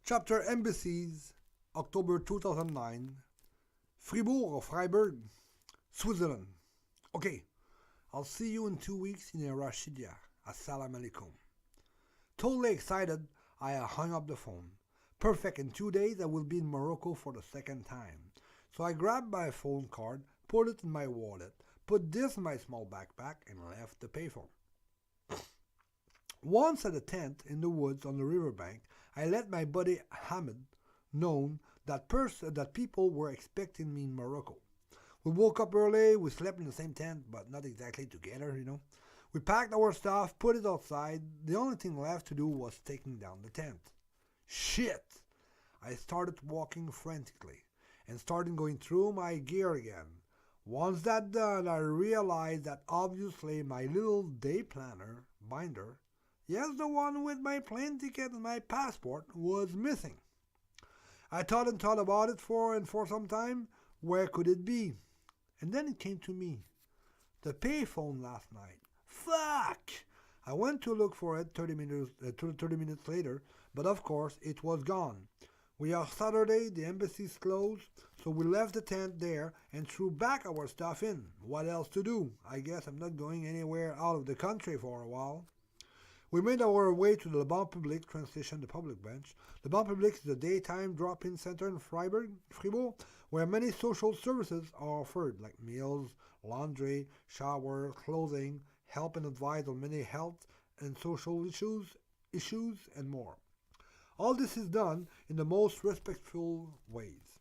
Chapter Embassies, October 2009, Fribourg or Freiburg, Switzerland. Okay, I'll see you in 2 weeks in Rashidia. Assalamu alaikum. Totally excited, I hung up the phone. Perfect, in 2 days I will be in Morocco for the second time. So I grabbed my phone card, put it in my wallet, put this in my small backpack, and left the payphone. Once at a tent in the woods on the riverbank, I let my buddy Hamid know that people were expecting me in Morocco. We woke up early, we slept in the same tent, but not exactly together. We packed our stuff, put it outside. The only thing left to do was taking down the tent. Shit! I started walking frantically and started going through my gear again. Once that done, I realized that obviously my little day planner binder, yes, the one with my plane ticket and my passport, was missing. I thought and thought about it for some time. Where could it be? And then it came to me. The payphone last night. Fuck! I went to look for it 30 minutes later, but of course it was gone. We are Saturday, the embassy's closed, so we left the tent there and threw back our stuff in. What else to do? I guess I'm not going anywhere out of the country for a while. We made our way to the Banque train station, the public bench. The Banque is a daytime drop-in center in Fribourg, where many social services are offered, like meals, laundry, shower, clothing, help and advice on many health and social issues, and more. All this is done in the most respectful ways.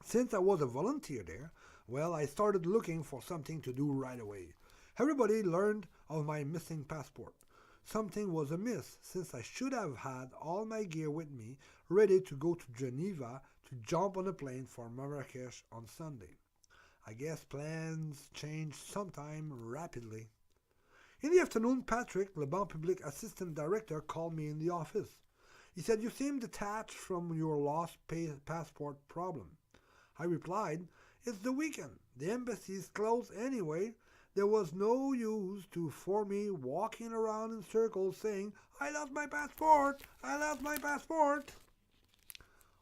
Since I was a volunteer there, well, I started looking for something to do right away. Everybody learned of my missing passport. Something was amiss, since I should have had all my gear with me, ready to go to Geneva to jump on a plane for Marrakesh on Sunday. I guess plans change sometime rapidly. In the afternoon, Patrick, the Banque assistant director, called me in the office. He said, "You seem detached from your lost passport problem." I replied, "It's the weekend. The embassy is closed anyway. There was no use for me walking around in circles saying, 'I lost my passport! I lost my passport!'"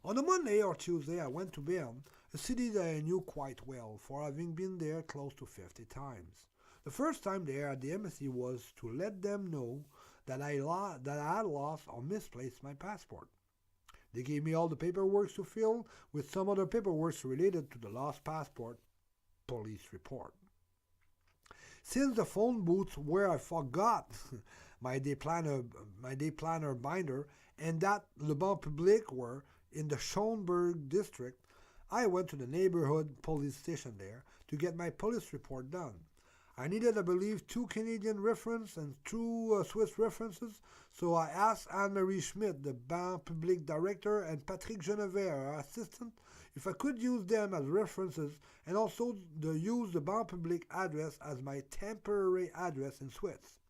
On a Monday or Tuesday, I went to Bern, a city that I knew quite well, for having been there close to 50 times. The first time there at the embassy was to let them know that I had lost or misplaced my passport. They gave me all the paperwork to fill, with some other paperwork related to the lost passport police report. Since the phone booths where I forgot my day planner binder and that Le Banque were in the Schönberg district, I went to the neighborhood police station there to get my police report done. I needed, I believe, 2 Canadian references and 2 Swiss references, so I asked Anne-Marie Schmidt, the Banque director, and Patrick Genevieve, her assistant, if I could use them as references and also use the Banque address as my temporary address in Swiss.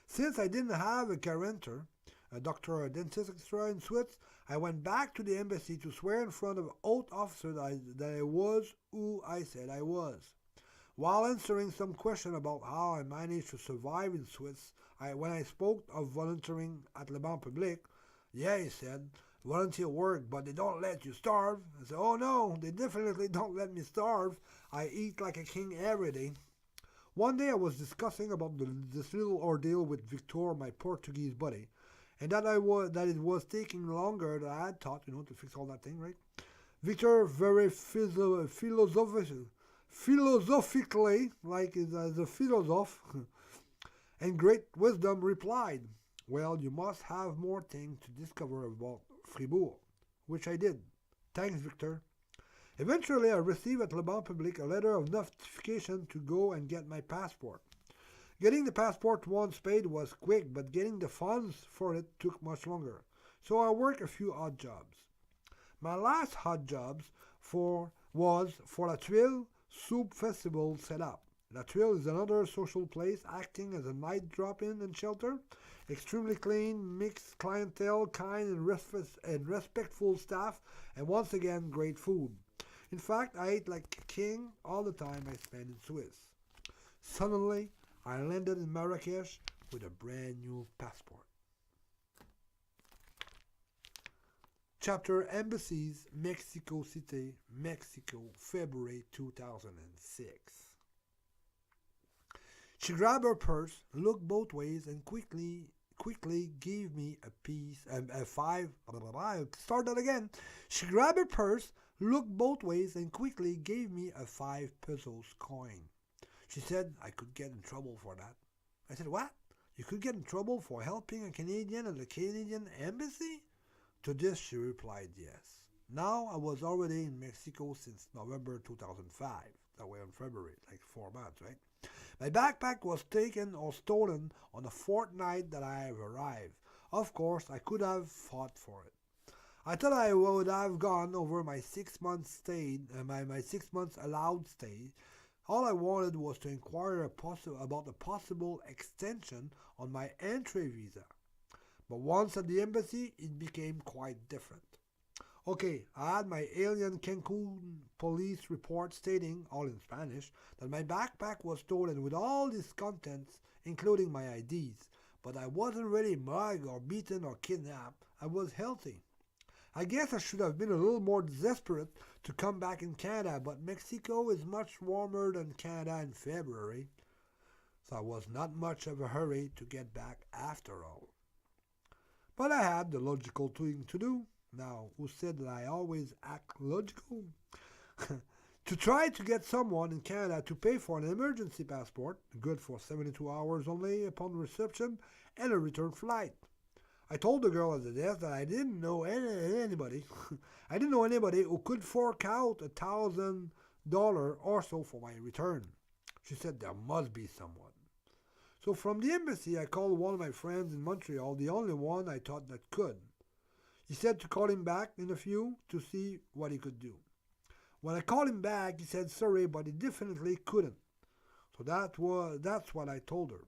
Since I didn't have a guarantor, a doctor or a dentist, etc. in Swiss, I went back to the embassy to swear in front of an oath officer that I was who I said I was. While answering some question about how I managed to survive in Swiss, when I spoke of volunteering at Le Banque, "Yeah," he said, "volunteer work, but they don't let you starve." I said, "Oh no, they definitely don't let me starve. I eat like a king every day." One day I was discussing about this little ordeal with Victor, my Portuguese buddy, and that it was taking longer than I had thought, to fix all that thing, right? Victor, very philosophically, like as a philosopher, and great wisdom, replied, "Well, you must have more things to discover about Fribourg," which I did. Thanks, Victor. Eventually, I received at Le Banque a letter of notification to go and get my passport. Getting the passport once paid was quick, but getting the funds for it took much longer. So I worked a few odd jobs. My last odd jobs was for La Tuile Soup Festival setup. La Tuile is another social place acting as a night drop-in and shelter. Extremely clean, mixed clientele, kind and respectful staff, and once again, great food. In fact, I ate like a king all the time I spent in Swiss. Suddenly, I landed in Marrakesh with a brand new passport. Chapter Embassies, Mexico City, Mexico, February 2006. She grabbed her purse, looked both ways, and quickly gave me a piece, a five. I'll start that again. She grabbed her purse, looked both ways, and quickly gave me a 5 pesos coin. She said I could get in trouble for that. I said, "What? You could get in trouble for helping a Canadian at the Canadian embassy?" To this she replied yes. Now I was already in Mexico since November 2005. That way in February, like 4 months, right? My backpack was taken or stolen on the fortnight that I have arrived. Of course, I could have fought for it. I thought I would have gone over my 6 months stay, my 6 months allowed stay. All I wanted was to inquire about a possible extension on my entry visa. But once at the embassy, it became quite different. Okay, I had my alien Cancun police report stating, all in Spanish, that my backpack was stolen with all its contents, including my IDs. But I wasn't really mugged or beaten or kidnapped. I was healthy. I guess I should have been a little more desperate to come back in Canada, but Mexico is much warmer than Canada in February, so I was not much of a hurry to get back after all. But I had the logical thing to do. Now, who said that I always act logical? To try to get someone in Canada to pay for an emergency passport, good for 72 hours only upon reception, and a return flight. I told the girl at the desk that I didn't know anybody. I didn't know anybody who could fork out $1,000 or so for my return. She said there must be someone. So from the embassy, I called one of my friends in Montreal, the only one I thought that could. He said to call him back in a few to see what he could do. When I called him back, he said sorry, but he definitely couldn't. So that's what I told her.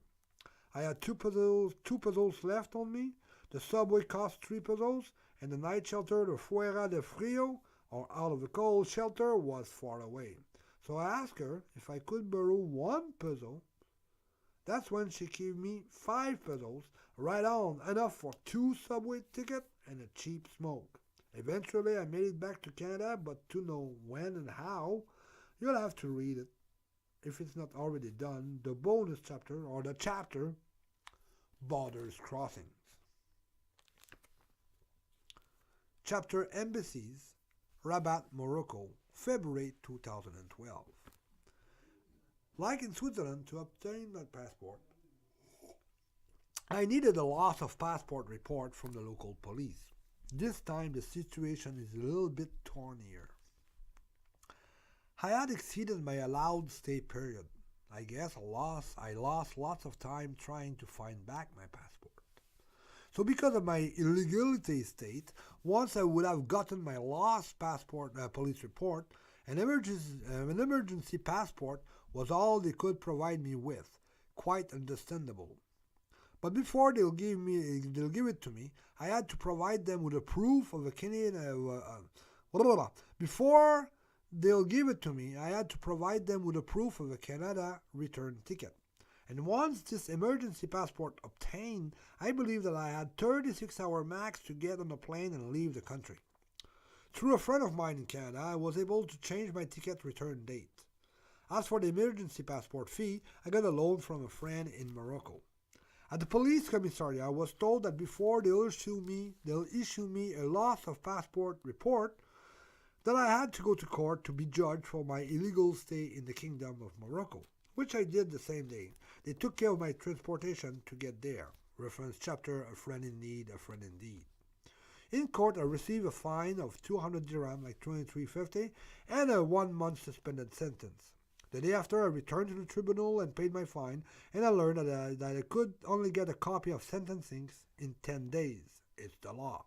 I had 2 pesos left on me. The subway cost 3 pesos, and the night shelter, the Fuera de Frio, or out of the cold shelter, was far away. So I asked her if I could borrow 1 peso. That's when she gave me 5 pesos, right on, enough for 2 subway tickets and a cheap smoke. Eventually I made it back to Canada, but to know when and how, you'll have to read it. If it's not already done, the bonus chapter, or the chapter, Borders Crossings. Chapter Embassies, Rabat, Morocco, February 2012. Like in Switzerland, to obtain my passport, I needed a loss of passport report from the local police. This time the situation is a little bit thornier. I had exceeded my allowed stay period. I guess I lost lots of time trying to find back my passport. So because of my illegality state, once I would have gotten my lost passport police report, an emergency passport was all they could provide me with. Quite understandable. But before they'll give it to me, I had to provide them with a proof of a Canadian. Before they'll give it to me, I had to provide them with a proof of a Canada return ticket. And once this emergency passport obtained, I believe that I had 36-hour max to get on a plane and leave the country. Through a friend of mine in Canada, I was able to change my ticket return date. As for the emergency passport fee, I got a loan from a friend in Morocco. At the police commissariat, I was told that before they'll issue me a loss of passport report, that I had to go to court to be judged for my illegal stay in the Kingdom of Morocco, which I did the same day. They took care of my transportation to get there. Reference chapter, A Friend in Need, A Friend Indeed. In court, I received a fine of 200 dirham, like 23.50, and a 1-month suspended sentence. The day after, I returned to the tribunal and paid my fine, and I learned that I could only get a copy of sentencing in 10 days. It's the law.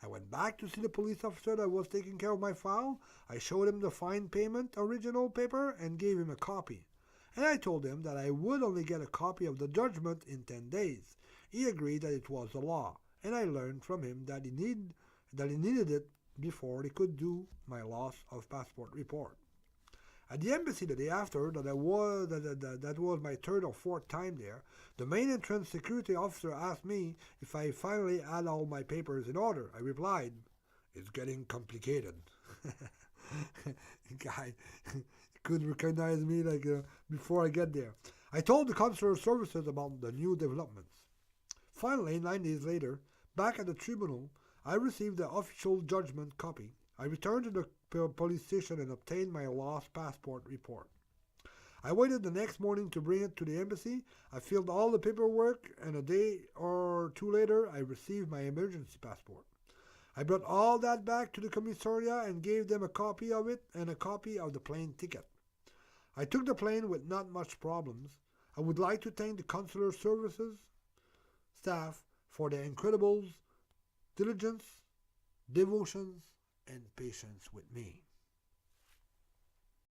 I went back to see the police officer that was taking care of my file. I showed him the fine payment original paper and gave him a copy. And I told him that I would only get a copy of the judgment in 10 days. He agreed that it was the law, and I learned from him that he needed it before he could do my loss of passport report. At the embassy the day after, that was my 3rd or 4th time there, the main entrance security officer asked me if I finally had all my papers in order. I replied, It's getting complicated. Guy couldn't recognize me before I get there. I told the consular services about the new developments. Finally, 9 days later, back at the tribunal, I received the official judgment copy. I returned to the police station and obtained my lost passport report. I waited the next morning to bring it to the embassy. I filled all the paperwork, and a day or two later, I received my emergency passport. I brought all that back to the commissariat and gave them a copy of it and a copy of the plane ticket. I took the plane with not much problems. I would like to thank the consular services staff for their incredible diligence, devotions, and patience with me.